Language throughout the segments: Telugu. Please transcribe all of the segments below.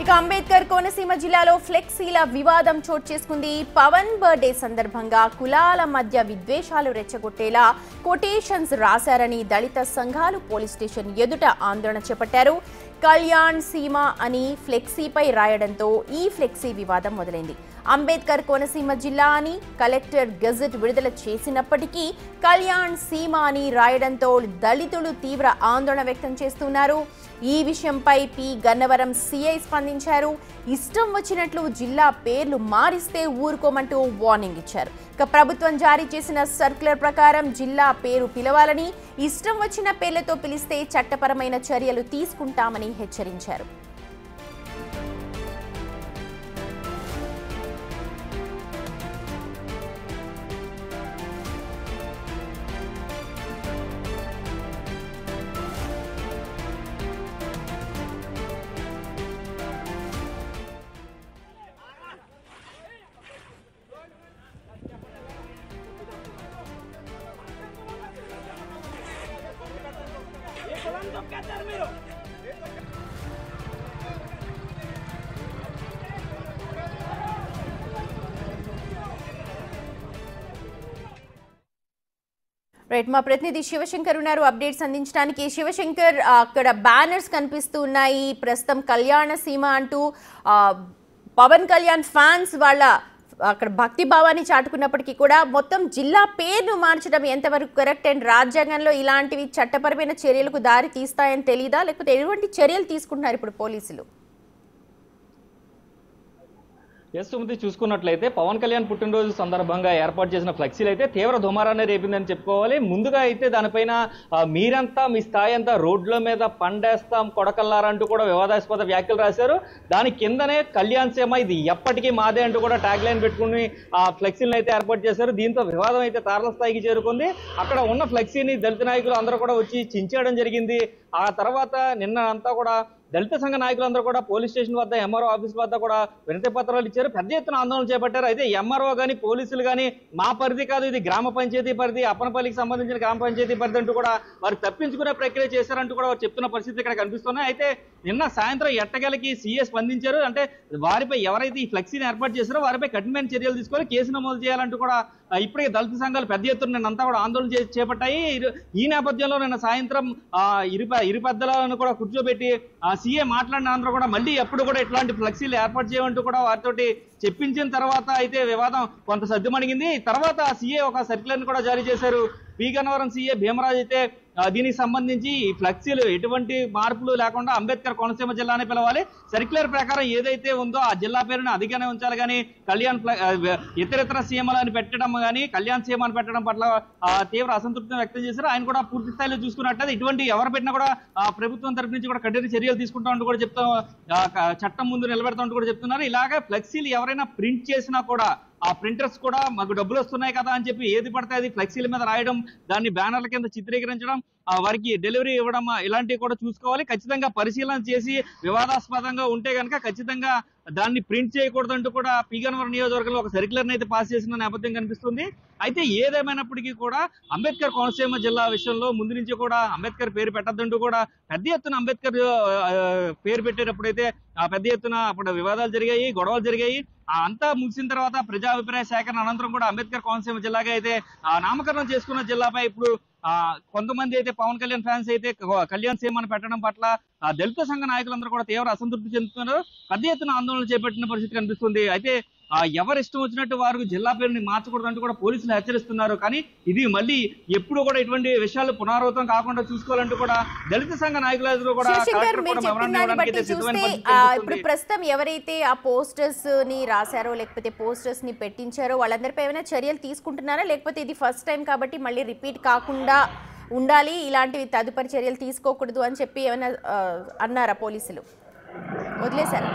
ఇక అంబేద్కర్ కోనసీమ జిల్లాలో ఫ్లెక్సీల వివాదం చోటు చేసుకుంది. పవన్ బర్త్డే సందర్భంగా కులాల మధ్య విద్వేషాలు రెచ్చగొట్టేలా కొటేషన్స్ రాశారని దళిత సంఘాలు పోలీస్ స్టేషన్ ఎదుట ఆందోళన చేపట్టారు. కళ్యాణ్ సీమ అని ఫ్లెక్సీపై రాయడంతో ఈ ఫ్లెక్సీ వివాదం మొదలైంది. అంబేద్కర్ కోనసీమ జిల్లా అని కలెక్టర్ గెజెట్ విడుదల చేసినప్పటికీ కళ్యాణ్ సీమ అని రాయడంతో దళితులు తీవ్ర ఆందోళన వ్యక్తం చేస్తున్నారు. ఈ విషయంపై పి గన్నవరం సిఐ స్పందించారు. ఇష్టం వచ్చినట్లు జిల్లా పేర్లు మారిస్తే ఊరుకోమంటూ వార్నింగ్ ఇచ్చారు. ఇక ప్రభుత్వం జారీ చేసిన సర్క్యులర్ ప్రకారం జిల్లా పేరు పిలవాలని, ఇష్టం వచ్చిన పేర్లతో పిలిస్తే చట్టపరమైన చర్యలు తీసుకుంటామని హెచ్చరించారు. రైట్, మా ప్రతినిధి శివశంకర్ ఉన్నారు అప్డేట్స్ అందించడానికి. శివశంకర్, అక్కడ బ్యానర్స్ కనిపిస్తూ ఉన్నాయి. ప్రస్తుతం కళ్యాణ సీమ అంటూ పవన్ కళ్యాణ్ ఫ్యాన్స్ వాళ్ళ అక్కడ భక్తి భావాన్ని చాటుకున్నప్పటికీ కూడా మొత్తం జిల్లా పేరును మార్చడం ఎంతవరకు కరెక్ట్ అండ్ రాజ్యాంగంలో ఇలాంటివి చట్టపరమైన చర్యలకు దారి తీస్తాయని తెలీదా, లేకపోతే ఎటువంటి చర్యలు తీసుకుంటున్నారు ఇప్పుడు పోలీసులు? సుమతి, చూసుకున్నట్లయితే పవన్ కళ్యాణ్ పుట్టినరోజు సందర్భంగా ఏర్పాటు చేసిన ఫ్లెక్సీలు అయితే తీవ్ర దుమారాన్ని రేపిందని చెప్పుకోవాలి. ముందుగా అయితే దానిపైన మీరంతా మీ స్థాయి అంతా రోడ్ల మీద పండేస్తాం కొడకల్లారంటూ కూడా వివాదాస్పద వ్యాఖ్యలు రాశారు. దాని కిందనే కళ్యాణ్ సీమ ఇది ఎప్పటికీ మాదే అంటూ కూడా ట్యాగ్ లైన్ పెట్టుకుని ఆ ఫ్లెక్సీలను అయితే ఏర్పాటు చేశారు. దీంతో వివాదం అయితే తారల స్థాయికి చేరుకుంది. అక్కడ ఉన్న ఫ్లెక్సీని దళిత నాయకులు అందరూ కూడా వచ్చి చించేయడం జరిగింది. ఆ తర్వాత నిన్న అంతా కూడా దళిత సంఘ నాయకులందరూ కూడా పోలీస్ స్టేషన్ వద్ద, ఎంఆర్ఓ ఆఫీస్ వద్ద కూడా వినతి పత్రాలు ఇచ్చారు. పెద్ద ఎత్తున ఆందోళన చేపట్టారు. అయితే ఎంఆర్ఓ కానీ పోలీసులు కానీ మా పరిధి కాదు, ఇది గ్రామ పంచాయతీ పరిధి, అప్పనపల్లికి సంబంధించిన గ్రామ పంచాయతీ పరిధి అంటూ కూడా వారు తప్పించుకునే ప్రక్రియ చేశారంటూ కూడా వారు చెప్తున్న పరిస్థితి ఇక్కడ కనిపిస్తున్నాయి. అయితే నిన్న సాయంత్రం ఎట్టగలకి సీఏ స్పందించారు. అంటే వారిపై ఎవరైతే ఈ ఫ్లెక్సీని ఏర్పాటు చేశారో వారిపై కఠినమైన చర్యలు తీసుకోవాలి, కేసు నమోదు చేయాలంటూ కూడా ఇప్పటికే దళిత సంఘాలు పెద్ద ఎత్తున నిన్నంతా కూడా ఆందోళన చేపట్టాయి. ఈ నేపథ్యంలో నిన్న సాయంత్రం ఇరు పెద్దలను కూడా కూర్చోబెట్టి సీఏ మాట్లాడిన అందరూ కూడా మళ్ళీ ఎప్పుడు కూడా ఇట్లాంటి ఫ్లెక్సీలు ఏర్పాటు చేయమంటూ కూడా వారితోటి చెప్పించిన తర్వాత అయితే వివాదం కొంత సద్దుమణిగింది. తర్వాత సీఏ ఒక సర్క్యులర్ ని కూడా జారీ చేశారు. పి గన్నవరం సీఏ భీమరాజ్ అయితే దీనికి సంబంధించి ఈ ఫ్లెక్సీలు ఎటువంటి మార్పులు లేకుండా అంబేద్కర్ కోనసీమ జిల్లానే పిలవాలి, సర్క్యులర్ ప్రకారం ఏదైతే ఉందో ఆ జిల్లా పేరుని అదిగానే ఉంచాలి కానీ కళ్యాణ్ ఇతరితర సీఎంలను పెట్టడం కానీ కళ్యాణ్ సీఎం పెట్టడం పట్ల తీవ్ర అసంతృప్తిని వ్యక్తం చేశారు. ఆయన కూడా పూర్తి స్థాయిలో చూసుకున్నట్లయితే ఇటువంటి ఎవరు పెట్టినా కూడా ప్రభుత్వం తరఫు నుంచి కూడా కఠిన చర్యలు తీసుకుంటామంటూ కూడా చెప్తాం, చట్టం ముందు నిలబెడతామంటూ కూడా చెప్తున్నారు. ఇలాగే ఫ్లెక్సీలు ఎవరైనా ప్రింట్ చేసినా కూడా ఆ ప్రింటర్స్ కూడా మాకు డబ్బులు వస్తున్నాయి కదా అని చెప్పి ఏది పడితే అది ఫ్లెక్సీల మీద రాయడం, దాన్ని బ్యానర్ల కింద చిత్రీకరించడం, వారికి డెలివరీ ఇవ్వడం ఇలాంటివి కూడా చూసుకోవాలి. ఖచ్చితంగా పరిశీలన చేసి వివాదాస్పదంగా ఉంటే కనుక ఖచ్చితంగా దాన్ని ప్రింట్ చేయకూడదంటూ కూడా పి గన్నవరం నియోజకవర్గంలో ఒక సర్క్యులర్ అయితే పాస్ చేసిన నేపథ్యం కనిపిస్తుంది. అయితే ఏదేమైనప్పటికీ కూడా అంబేద్కర్ కోనసీమ జిల్లా విషయంలో ముందు నుంచి కూడా అంబేద్కర్ పేరు పెట్టద్దంటూ కూడా పెద్ద ఎత్తున అంబేద్కర్ పేరు పెట్టేటప్పుడైతే పెద్ద ఎత్తున అప్పుడు వివాదాలు జరిగాయి, గొడవలు జరిగాయి. అంతా ముగిసిన తర్వాత ప్రజాభిప్రాయ సేకరణ అనంతరం కూడా అంబేద్కర్ కోనసీమ జిల్లాగా అయితే నామకరణం చేసుకున్న జిల్లాపై ఇప్పుడు కొంతమంది అయితే పవన్ కళ్యాణ్ ఫ్యాన్స్ అయితే కళ్యాణ్ సీమను పెట్టడం పట్ల దళిత సంఘ నాయకులందరూ కూడా తీవ్ర అసంతృప్తి చెందుతున్నారు. పెద్ద ఎత్తున ఆందోళన చేపట్టిన పరిస్థితి కనిపిస్తుంది. అయితే ఎవరు ఇష్టం వచ్చినట్టు వారు జిల్లా పేరుని మార్చకూడదు అంటూ కూడా పోలీసులు హెచ్చరిస్తున్నారు. కానీ ఇది మళ్ళీ ఎప్పుడు కూడా ఇటువంటి విషయాలు పునరావృతం కాకుండా చూసుకోవాలంటూ కూడా దళిత సంఘ నాయకులు కూడా ఇప్పుడు ప్రస్తుతం ఎవరైతే ఆ పోస్టర్స్ ని రాశారో లేకపోతే పోస్టర్స్ ని పెట్టించారో వాళ్ళందరిపై ఏమైనా చర్యలు తీసుకుంటున్నారా, లేకపోతే ఇది ఫస్ట్ టైం కాబట్టి మళ్ళీ రిపీట్ కాకుండా ఉండాలి, ఇలాంటివి తదుపరి చర్యలు తీసుకోకూడదు అని చెప్పి ఏమైనా అన్నారా పోలీసులు, వదిలేశారా?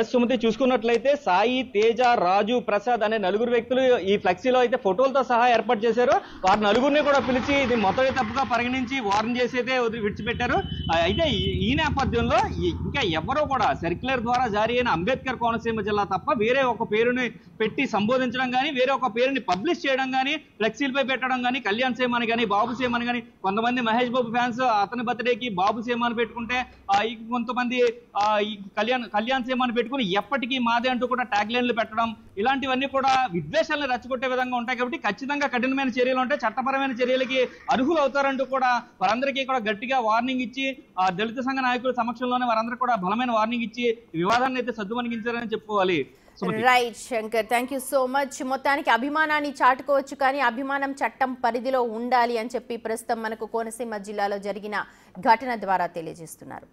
ఎస్ సుమతి, చూసుకున్నట్లయితే సాయి, తేజ, రాజు, ప్రసాద్ అనే నలుగురు వ్యక్తులు ఈ ఫ్లెక్సీలో అయితే ఫోటోలతో సహా ఏర్పాటు చేశారు. వారి నలుగురిని కూడా పిలిచి ఇది మొదటి తప్పుగా పరిగణించి వార్న్ చేసి అయితే విడిచిపెట్టారు. అయితే ఈ నేపథ్యంలో ఇంకా ఎవరో కూడా సర్క్యులర్ ద్వారా జారీ అయిన అంబేద్కర్ కోనసీమ జిల్లా తప్ప వేరే ఒక పేరుని పెట్టి సంబోధించడం కానీ, వేరే ఒక పేరుని పబ్లిష్ చేయడం కానీ, ఫ్లెక్సీలపై పెట్టడం కానీ, కళ్యాణ్ సేమ్ అని కానీ, బాబు సేమ్ అని కానీ, కొంతమంది మహేష్ బాబు ఫ్యాన్స్ అతని బర్త్డేకి బాబు సేమ్ అని పెట్టుకుంటే కొంతమంది కళ్యాణ్ సేమ్ అని పెట్టుకుని ఎప్పటికీ మాదే అంటూ కూడా ట్యాగ్ లైన్లు పెట్టడం, ఇలాంటివన్నీ కూడా విద్వేషాలను రెచ్చగొట్టే విధంగా ఉంటాయి. కాబట్టి ఖచ్చితంగా కఠినమైన చర్యలు ఉంటాయి, చట్టపరమైన చర్యలకి అర్హులు అవుతారంటూ కూడా వారందరికీ కూడా గట్టిగా వార్నింగ్ ఇచ్చి దళిత సంఘ నాయకుల సమక్షంలోనే వారందరూ కూడా బలమైన వార్నింగ్ ఇచ్చి వివాదాన్ని అయితే సద్దుమణిగించారని చెప్పుకోవాలి. Right Shankar, thank you so much. మొత్తానికి అభిమానాన్ని చాటుకోవచ్చు కానీ అభిమానం చట్టం పరిధిలో ఉండాలి అని చెప్పి ప్రస్తుతం మనకు కోనసీమ జిల్లాలో జరిగిన ఘటన ద్వారా తెలియజేస్తున్నారు.